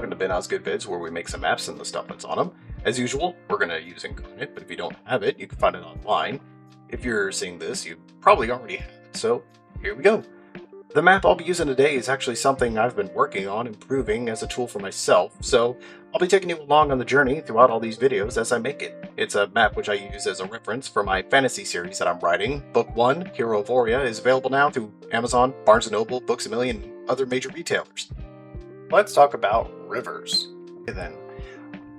welcome to Ben Osgood Vids, where we make some maps and the stuff that's on them. As usual, we're going to use Inkarnate, but if you don't have it, you can find it online. If you're seeing this, you probably already have it, so here we go. The map I'll be using today is actually something I've been working on improving as a tool for myself, so I'll be taking you along on the journey throughout all these videos as I make it. It's a map which I use as a reference for my fantasy series that I'm writing. Book 1, Hero of Oria, is available now through Amazon, Barnes & Noble, Books A Million, and other major retailers. Let's talk about rivers. Okay, then,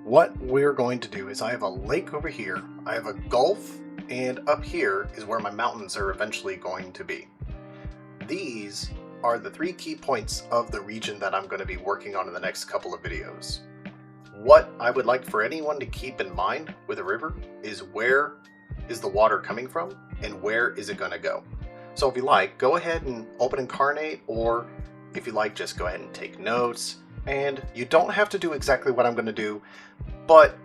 what we're going to do is I have a lake over here, I have a gulf, and up here is where my mountains are eventually going to be. These are the 3 key points of the region that I'm going to be working on in the next couple of videos. What I would like for anyone to keep in mind with a river is where is the water coming from and where is it going to go. So if you like, go ahead and open Inkarnate, or if you like, just go ahead and take notes. And you don't have to do exactly what I'm going to do, but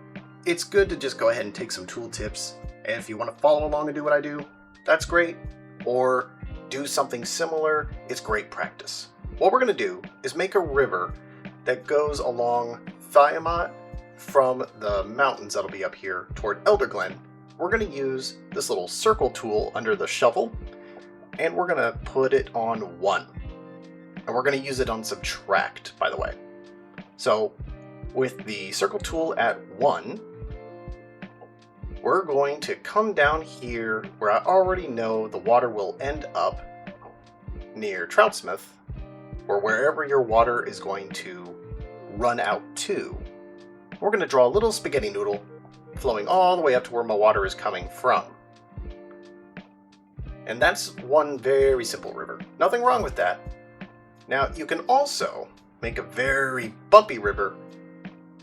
it's good to just go ahead and take some tool tips. And if you want to follow along and do what I do, that's great. Or do something similar, it's great practice. What we're going to do is make a river that goes along Thiamat from the mountains that'll be up here toward Elderglen. We're going to use this little circle tool under the shovel, and we're going to put it on 1. And we're going to use it on subtract, by the way. So with the circle tool at 1, we're going to come down here where I already know the water will end up near Troutsmith, or wherever your water is going to run out to. We're going to draw a little spaghetti noodle flowing all the way up to where my water is coming from. And that's one very simple river. Nothing wrong with that. Now you can also make a very bumpy river,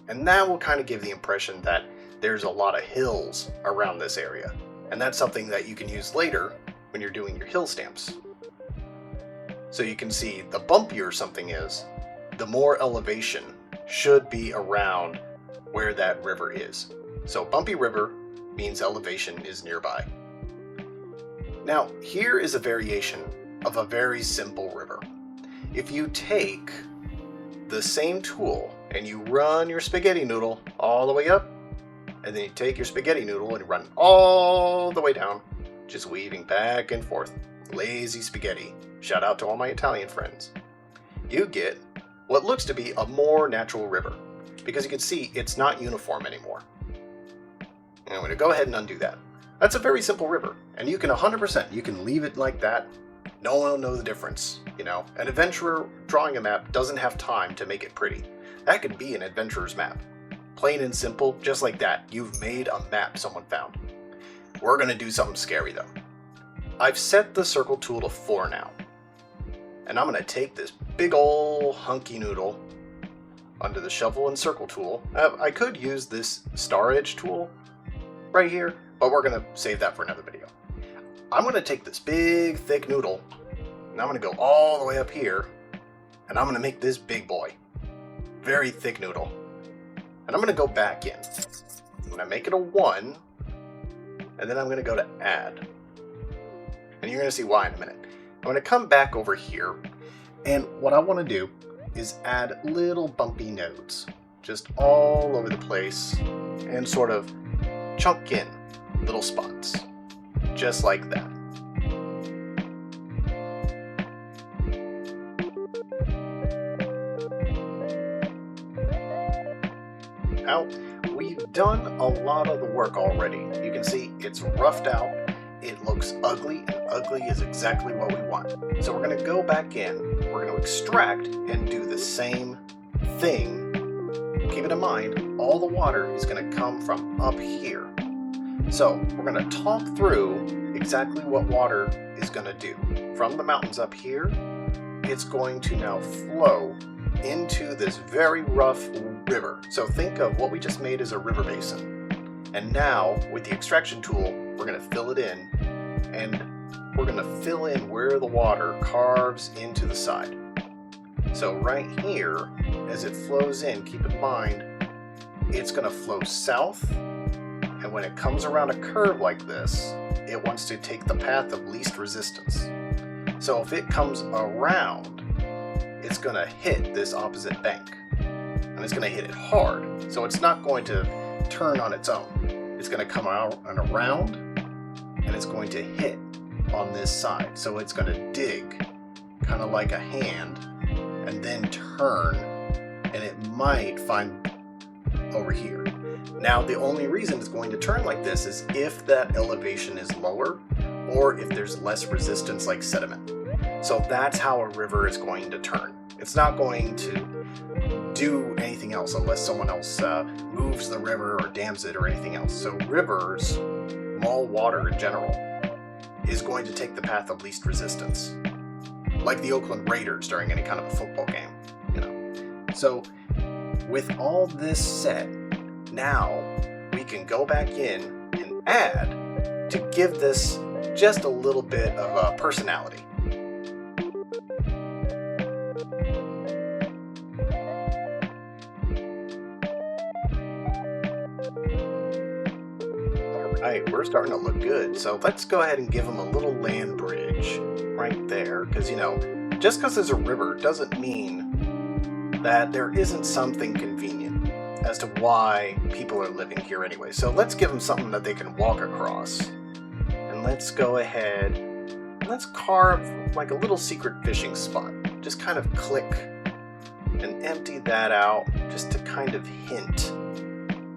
and that will kind of give the impression that there's a lot of hills around this area, and that's something that you can use later when you're doing your hill stamps. So you can see the bumpier something is, the more elevation should be around where that river is. So bumpy river means elevation is nearby. Now here is a variation of a very simple river. If you take the same tool and you run your spaghetti noodle all the way up, and then you take your spaghetti noodle and run all the way down, just weaving back and forth. Lazy spaghetti. Shout out to all my Italian friends. You get what looks to be a more natural river, because you can see it's not uniform anymore. And I'm going to go ahead and undo that. That's a very simple river, and you can 100%, you can leave it like that. No one will know the difference. You know, an adventurer drawing a map doesn't have time to make it pretty. That could be an adventurer's map. Plain and simple, just like that, you've made a map someone found. We're going to do something scary though. I've set the circle tool to 4 now. And I'm going to take this big ol' hunky noodle under the shovel and circle tool. I could use this star edge tool right here, but we're going to save that for another video. I'm going to take this big thick noodle, and I'm going to go all the way up here, and I'm going to make this big boy. Very thick noodle. And I'm going to go back in. I'm going to make it a 1, and then I'm going to go to add. And you're going to see why in a minute. I'm going to come back over here, and what I want to do is add little bumpy nodes, just all over the place, and sort of chunk in little spots, just like that. Now, we've done a lot of the work already. You can see it's roughed out, it looks ugly, and ugly is exactly what we want. So we're going to go back in, we're going to extract and do the same thing. Keep it in mind, all the water is going to come from up here. So we're going to talk through exactly what water is going to do. From the mountains up here, it's going to now flow into this very rough river. So think of what we just made as a river basin. And now with the extraction tool, we're going to fill it in, and we're going to fill in where the water carves into the side. So right here, as it flows in, keep in mind, it's going to flow south, and when it comes around a curve like this, it wants to take the path of least resistance. So if it comes around, it's going to hit this opposite bank. And and it's going to hit it hard. So it's not going to turn on its own. It's going to come out and around, and it's going to hit on this side. So it's going to dig, kind of like a hand, and then turn, and it might find over here. Now, the only reason it's going to turn like this is if that elevation is lower, or if there's less resistance like sediment. So that's how a river is going to turn. It's not going to do anything else unless someone else moves the river or dams it or anything else. So rivers, all water in general, is going to take the path of least resistance. Like the Oakland Raiders during any kind of a football game, you know. So with all this set, now we can go back in and add to give this just a little bit of personality. Alright, we're starting to look good, so let's go ahead and give them a little land bridge right there, because, you know, just because there's a river doesn't mean that there isn't something convenient as to why people are living here anyway. So let's give them something that they can walk across. And let's go ahead and let's carve like a little secret fishing spot. Just kind of click and empty that out just to kind of hint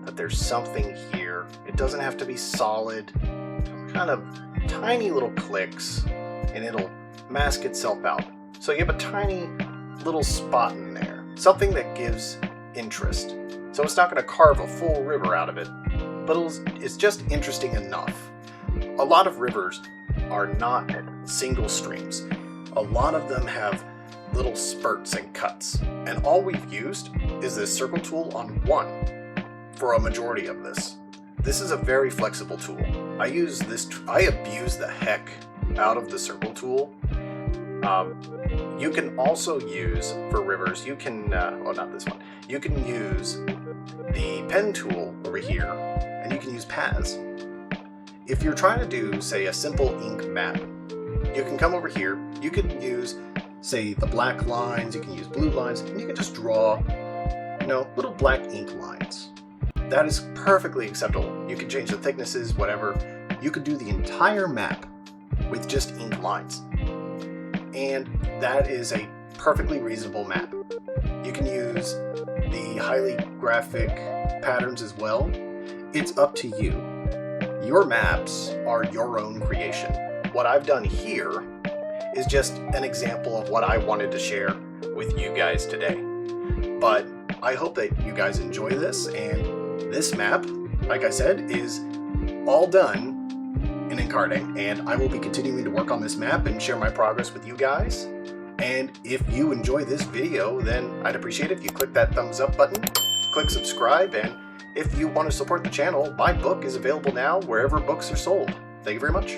that there's something here. It doesn't have to be solid, kind of tiny little clicks, and it'll mask itself out. So you have a tiny little spot in there, something that gives interest. So it's not going to carve a full river out of it, but it's just interesting enough. A lot of rivers are not single streams. A lot of them have little spurts and cuts, and all we've used is this circle tool on one for a majority of this. This is a very flexible tool. I abuse the heck out of the circle tool. You can also use, for rivers, you can, well, not this one, you can use the pen tool over here, and you can use paths. If you're trying to do, say, a simple ink map, you can come over here, you can use, say, the black lines, you can use blue lines, and you can just draw, you know, little black ink lines. That is perfectly acceptable. You can change the thicknesses, whatever. You could do the entire map with just ink lines. And that is a perfectly reasonable map. You can use the highly graphic patterns as well. It's up to you. Your maps are your own creation. What I've done here is just an example of what I wanted to share with you guys today. But I hope that you guys enjoy this, and this map, like I said, is all done in Inkarnate, and I will be continuing to work on this map and share my progress with you guys. And if you enjoy this video, then I'd appreciate it if you click that thumbs up button, click subscribe, and if you want to support the channel, my book is available now wherever books are sold. Thank you very much.